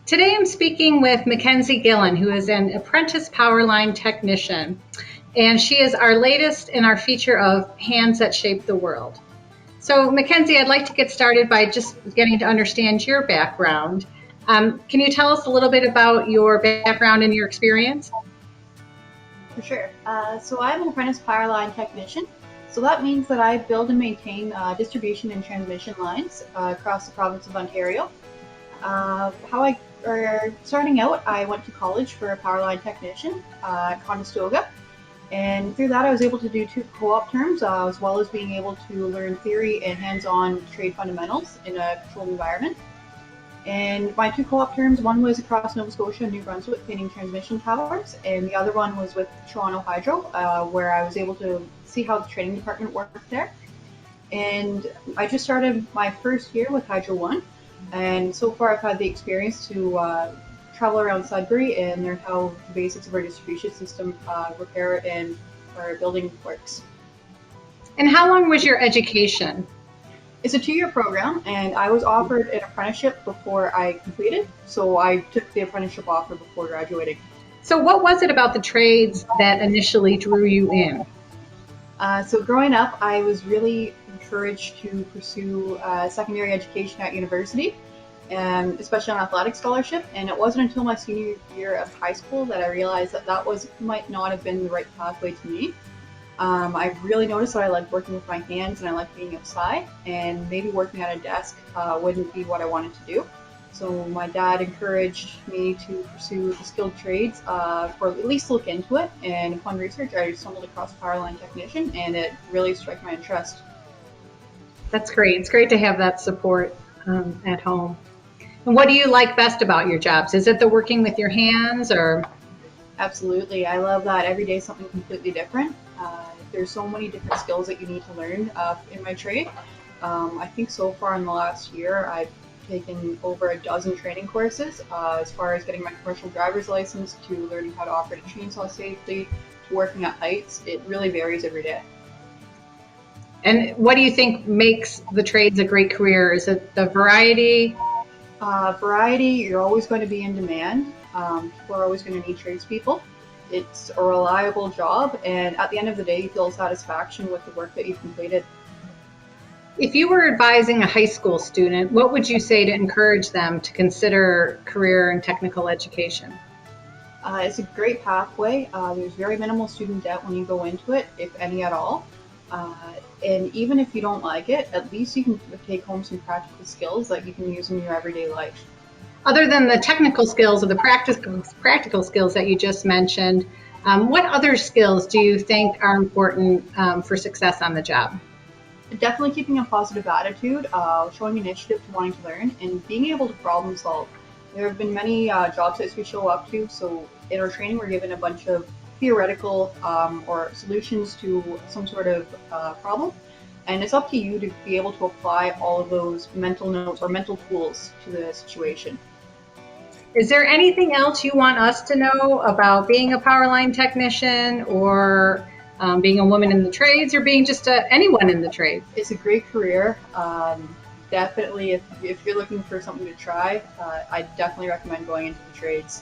Today I'm speaking with Mackenzie Gillan, who is an apprentice Powerline technician, and she is our latest in our feature of Hands That Shape the World. So Mackenzie, I'd like to get started by just getting to understand your background. Can you tell us a little bit about your background and your experience? For sure. So I'm an apprentice Powerline technician. So that means that I build and maintain distribution and transmission lines across the province of Ontario. Starting out, I went to college for a Powerline technician at Conestoga. And through that, I was able to do 2 co-op terms, as well as being able to learn theory and hands-on trade fundamentals in a controlled environment. And my 2 co-op terms, one was across Nova Scotia and New Brunswick painting transmission towers, and the other one was with Toronto Hydro, where I was able to see how the training department worked there. And I just started my first year with Hydro 1, and so far I've had the experience to travel around Sudbury and learn how the basics of our distribution system repair and our building works. And how long was your education? It's a 2-year program, and I was offered an apprenticeship before I completed, so I took the apprenticeship offer before graduating. So what was it about the trades that initially drew you in? So growing up, I was really encouraged to pursue secondary education at university, especially on athletic scholarship, and it wasn't until my senior year of high school that I realized that might not have been the right pathway to me. I really noticed that I like working with my hands and I like being outside, and maybe working at a desk wouldn't be what I wanted to do. So my dad encouraged me to pursue the skilled trades, or at least look into it, and upon research I stumbled across Powerline technician, and it really struck my interest. That's great. It's great to have that support at home. And what do you like best about your jobs? Is it the working with your hands, or? Absolutely. I love that every day is something completely different. There's so many different skills that you need to learn in my trade. I think so far in the last year, I've taken over a dozen training courses, as far as getting my commercial driver's license, to learning how to operate a chainsaw safely, to working at heights. It really varies every day. And what do you think makes the trades a great career? Is it the variety? Variety, you're always going to be in demand. People are always going to need tradespeople. It's a reliable job, and at the end of the day, you feel satisfaction with the work that you've completed. If you were advising a high school student, what would you say to encourage them to consider career in technical education? It's a great pathway. There's very minimal student debt when you go into it, if any at all. And even if you don't like it, at least you can take home some practical skills that you can use in your everyday life. Other than the technical skills or the practical skills that you just mentioned, what other skills do you think are important for success on the job? Definitely keeping a positive attitude, showing initiative to wanting to learn, and being able to problem solve. There have been many job sites we show up to, so in our training we're given a bunch of theoretical or solutions to some sort of problem, and it's up to you to be able to apply all of those mental notes or mental tools to the situation. Is there anything else you want us to know about being a Powerline technician, or being a woman in the trades, or being just anyone in the trades? It's a great career. Definitely, if you're looking for something to try, I definitely recommend going into the trades.